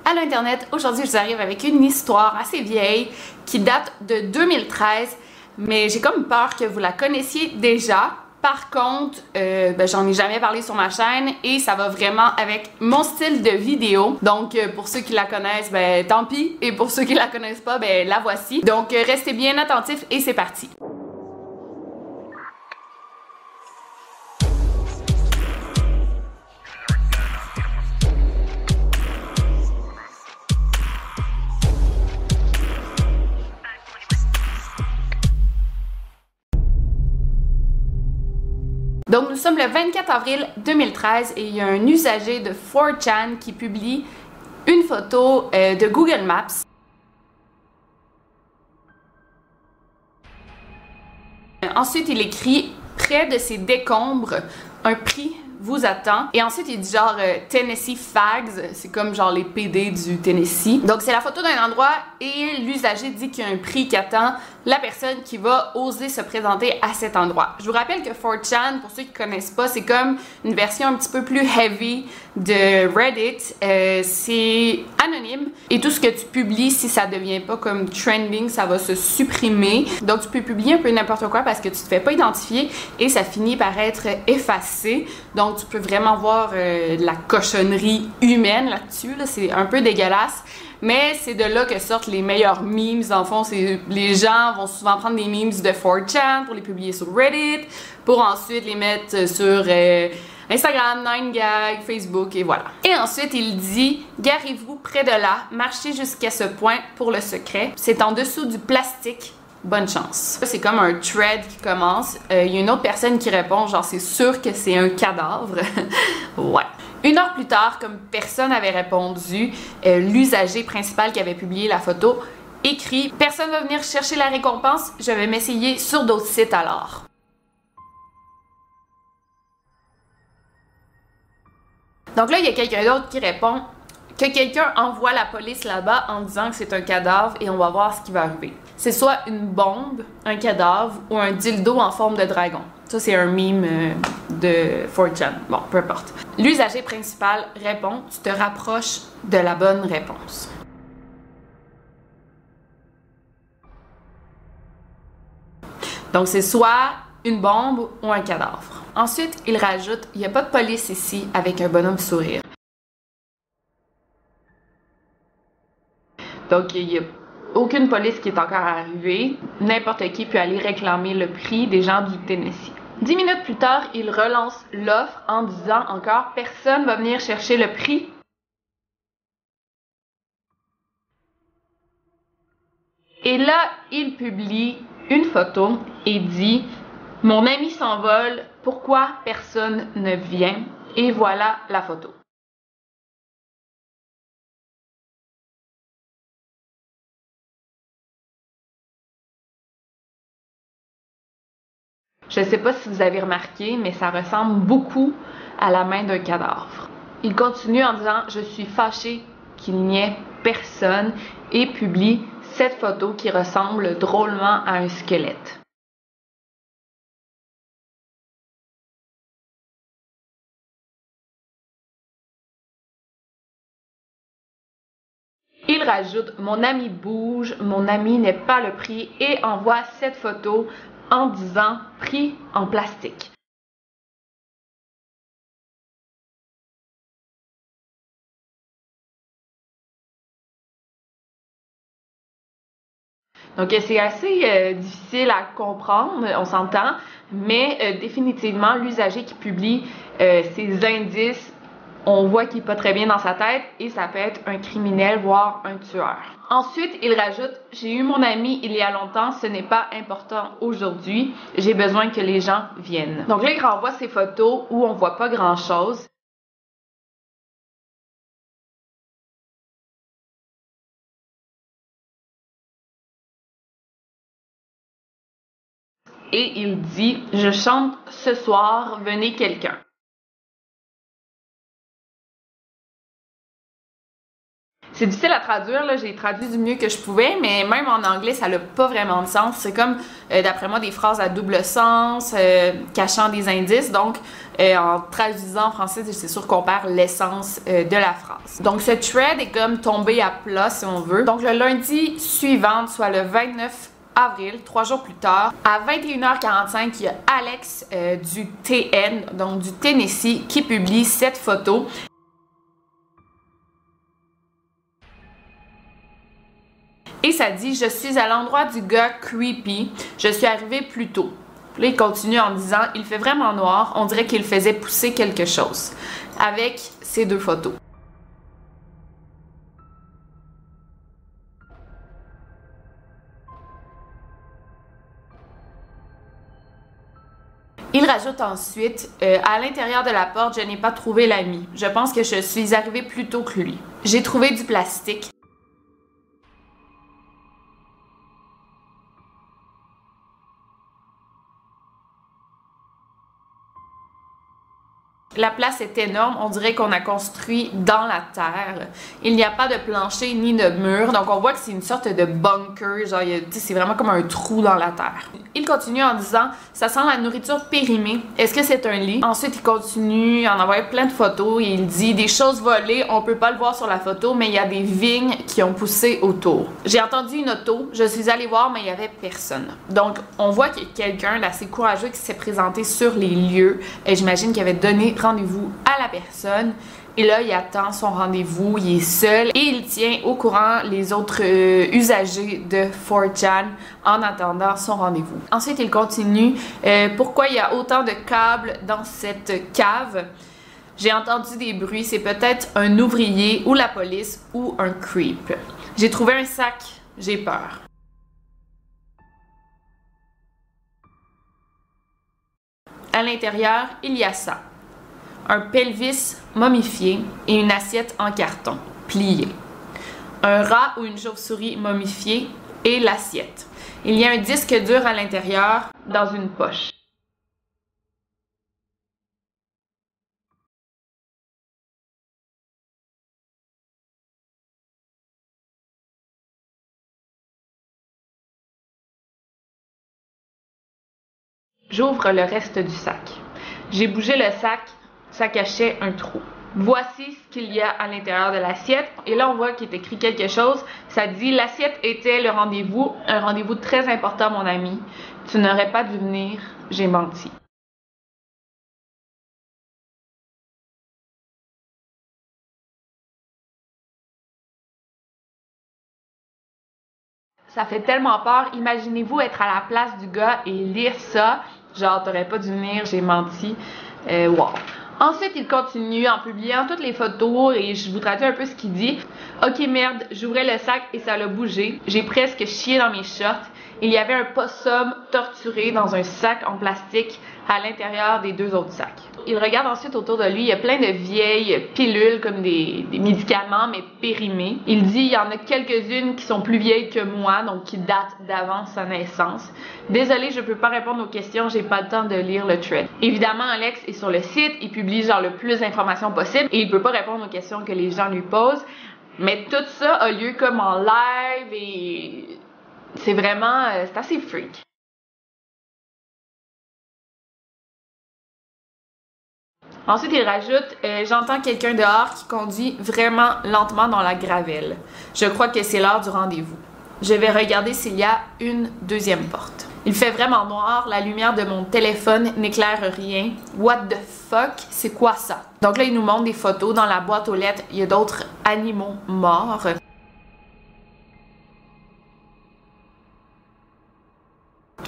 Allô Internet, aujourd'hui je vous arrive avec une histoire assez vieille qui date de 2013, mais j'ai comme peur que vous la connaissiez déjà. Par contre, j'en ai jamais parlé sur ma chaîne et ça va vraiment avec mon style de vidéo. Donc pour ceux qui la connaissent, tant pis, et pour ceux qui la connaissent pas, la voici. Donc restez bien attentifs et c'est parti. Donc nous sommes le 24 avril 2013 et il y a un usager de 4chan qui publie une photo de Google Maps. Ensuite il écrit « Près de ces décombres, un prix vous attend ». Et ensuite il dit genre Tennessee Fags, c'est comme genre les PD du Tennessee. Donc c'est la photo d'un endroit et l'usager dit qu'il y a un prix qui attend la personne qui va oser se présenter à cet endroit. Je vous rappelle que 4chan, pour ceux qui connaissent pas, c'est comme une version un petit peu plus heavy de Reddit. C'est anonyme et tout ce que tu publies, si ça devient pas comme trending, ça va se supprimer. Donc tu peux publier un peu n'importe quoi parce que tu te fais pas identifier et ça finit par être effacé. Donc tu peux vraiment voir de la cochonnerie humaine là-dessus. C'est un peu dégueulasse. Mais c'est de là que sortent les meilleurs memes. En fond, les gens vont souvent prendre des memes de 4chan pour les publier sur Reddit, pour ensuite les mettre sur Instagram, 9gag, Facebook et voilà. Et ensuite, il dit « Garez-vous près de là, marchez jusqu'à ce point pour le secret. C'est en dessous du plastique. Bonne chance. » C'est comme un thread qui commence. Il y a une autre personne qui répond genre « C'est sûr que c'est un cadavre. » Ouais. Une heure plus tard, comme personne n'avait répondu, l'usager principal qui avait publié la photo écrit « Personne va venir chercher la récompense, je vais m'essayer sur d'autres sites alors. » Donc là, il y a quelqu'un d'autre qui répond que quelqu'un envoie la police là-bas en disant que c'est un cadavre et on va voir ce qui va arriver. C'est soit une bombe, un cadavre ou un dildo en forme de dragon. Ça, c'est un meme de 4chan. Bon, peu importe. L'usager principal répond « Tu te rapproches de la bonne réponse. » Donc, c'est soit une bombe ou un cadavre. Ensuite, il rajoute « Il n'y a pas de police ici avec un bonhomme sourire. » Donc, il n'y a aucune police qui est encore arrivée. N'importe qui peut aller réclamer le prix des gens du Tennessee. 10 minutes plus tard, il relance l'offre en disant encore « Personne va venir chercher le prix. » Et là, il publie une photo et dit « Mon ami s'envole, pourquoi personne ne vient? » Et voilà la photo. Je ne sais pas si vous avez remarqué, mais ça ressemble beaucoup à la main d'un cadavre. Il continue en disant « Je suis fâché qu'il n'y ait personne » et publie cette photo qui ressemble drôlement à un squelette. Il rajoute « Mon ami bouge, mon ami n'est pas le prix » et envoie cette photo en disant « Prix en plastique ». Donc c'est assez difficile à comprendre, on s'entend, mais définitivement l'usager qui publie ces indices, on voit qu'il n'est pas très bien dans sa tête et ça peut être un criminel, voire un tueur. Ensuite, il rajoute « J'ai eu mon ami il y a longtemps, ce n'est pas important aujourd'hui, j'ai besoin que les gens viennent. » Donc là, il renvoie ces photos où on voit pas grand-chose. Et il dit « Je chante ce soir, venez quelqu'un. » C'est difficile à traduire, là, j'ai traduit du mieux que je pouvais, mais même en anglais, ça n'a pas vraiment de sens. C'est comme, d'après moi, des phrases à double sens, cachant des indices. Donc, en traduisant en français, c'est sûr qu'on perd l'essence de la phrase. Donc, ce thread est comme tombé à plat, si on veut. Donc, le lundi suivant, soit le 29 avril, 3 jours plus tard, à 21h45, il y a Alex du TN, donc du Tennessee, qui publie cette photo. Et ça dit « Je suis à l'endroit du gars creepy. Je suis arrivé plus tôt. » Là, il continue en disant « Il fait vraiment noir. On dirait qu'il faisait pousser quelque chose. » Avec ces deux photos. Il rajoute ensuite à l'intérieur de la porte, je n'ai pas trouvé l'ami. Je pense que je suis arrivé plus tôt que lui. J'ai trouvé du plastique. La place est énorme, on dirait qu'on a construit dans la terre. Il n'y a pas de plancher ni de mur, donc on voit que c'est une sorte de bunker, genre c'est vraiment comme un trou dans la terre. Il continue en disant « Ça sent la nourriture périmée, est-ce que c'est un lit? » Ensuite, il continue en envoyant plein de photos et il dit « Des choses volées, on peut pas le voir sur la photo, mais il y a des vignes qui ont poussé autour. J'ai entendu une auto, je suis allée voir, mais il y avait personne. » Donc, on voit qu'il y a quelqu'un d'assez courageux qui s'est présenté sur les lieux et j'imagine qu'il avait donné rendez-vous à la personne et là il attend son rendez-vous, il est seul et il tient au courant les autres usagers de 4chan en attendant son rendez-vous. Ensuite il continue pourquoi il y a autant de câbles dans cette cave? J'ai entendu des bruits, c'est peut-être un ouvrier ou la police ou un creep. J'ai trouvé un sac, j'ai peur. À l'intérieur, il y a ça. Un pelvis momifié et une assiette en carton, pliée. Un rat ou une chauve-souris momifiée et l'assiette. Il y a un disque dur à l'intérieur, dans une poche. J'ouvre le reste du sac. J'ai bougé le sac, ça cachait un trou. Voici ce qu'il y a à l'intérieur de l'assiette. Et là, on voit qu'il est écrit quelque chose. Ça dit « L'assiette était le rendez-vous, un rendez-vous très important, mon ami. Tu n'aurais pas dû venir, j'ai menti. » Ça fait tellement peur. Imaginez-vous être à la place du gars et lire ça. Genre, t'aurais pas dû venir, j'ai menti. Wow. Ensuite, il continue en publiant toutes les photos et je vous traduis un peu ce qu'il dit. Ok merde, j'ouvrais le sac et ça l'a bougé. J'ai presque chié dans mes shorts. Il y avait un possum torturé dans un sac en plastique à l'intérieur des deux autres sacs. Il regarde ensuite autour de lui, il y a plein de vieilles pilules comme des médicaments mais périmés. Il dit il y en a quelques-unes qui sont plus vieilles que moi, donc qui datent d'avant sa naissance. Désolé, je peux pas répondre aux questions, j'ai pas le temps de lire le thread. Évidemment, Alex est sur le site, il publie genre le plus d'informations possible et il peut pas répondre aux questions que les gens lui posent. Mais tout ça a lieu comme en live et c'est vraiment, c'est assez freak. Ensuite, il rajoute j'entends quelqu'un dehors qui conduit vraiment lentement dans la gravelle. Je crois que c'est l'heure du rendez-vous. Je vais regarder s'il y a une deuxième porte. Il fait vraiment noir, la lumière de mon téléphone n'éclaire rien. What the fuck? C'est quoi ça? Donc là, il nous montre des photos. Dans la boîte aux lettres, il y a d'autres animaux morts.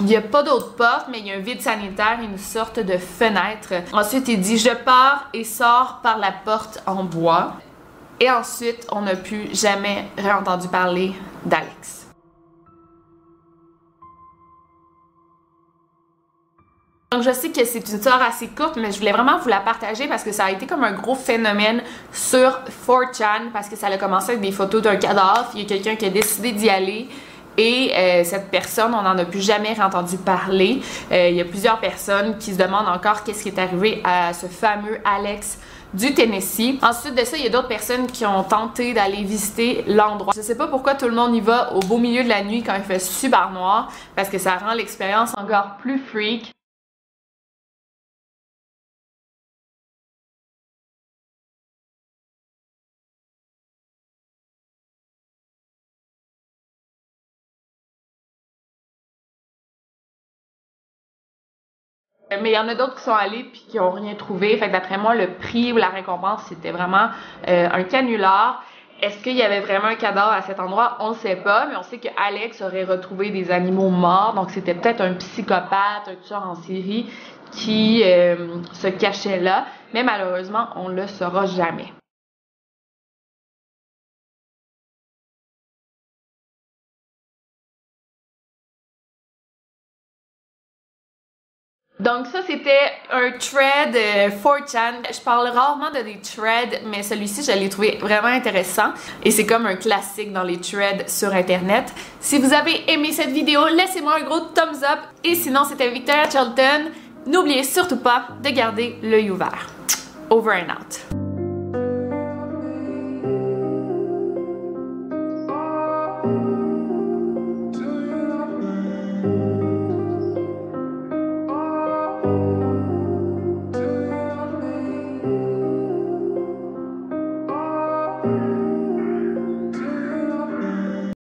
Il n'y a pas d'autre porte, mais il y a un vide sanitaire, une sorte de fenêtre. Ensuite, il dit « Je pars et sors par la porte en bois. » Et ensuite, on n'a plus jamais réentendu parler d'Alex. Donc, je sais que c'est une histoire assez courte, mais je voulais vraiment vous la partager parce que ça a été comme un gros phénomène sur 4chan parce que ça a commencé avec des photos d'un cadavre. Il y a quelqu'un qui a décidé d'y aller. Et cette personne, on n'en a plus jamais entendu parler. Il y a plusieurs personnes qui se demandent encore qu'est-ce qui est arrivé à ce fameux Alex du Tennessee. Ensuite de ça, il y a d'autres personnes qui ont tenté d'aller visiter l'endroit. Je sais pas pourquoi tout le monde y va au beau milieu de la nuit quand il fait super noir, parce que ça rend l'expérience encore plus freak. Mais il y en a d'autres qui sont allés puis qui n'ont rien trouvé. Fait que d'après moi, le prix ou la récompense, c'était vraiment un canular. Est-ce qu'il y avait vraiment un cadavre à cet endroit? On ne sait pas, mais on sait que Alex aurait retrouvé des animaux morts. Donc c'était peut-être un psychopathe, un tueur en série qui se cachait là. Mais malheureusement, on ne le saura jamais. Donc ça, c'était un thread 4chan. Je parle rarement de des threads, mais celui-ci, je l'ai trouvé vraiment intéressant. Et c'est comme un classique dans les threads sur Internet. Si vous avez aimé cette vidéo, laissez-moi un gros thumbs up. Et sinon, c'était Victoria Charlton. N'oubliez surtout pas de garder l'œil ouvert. Over and out.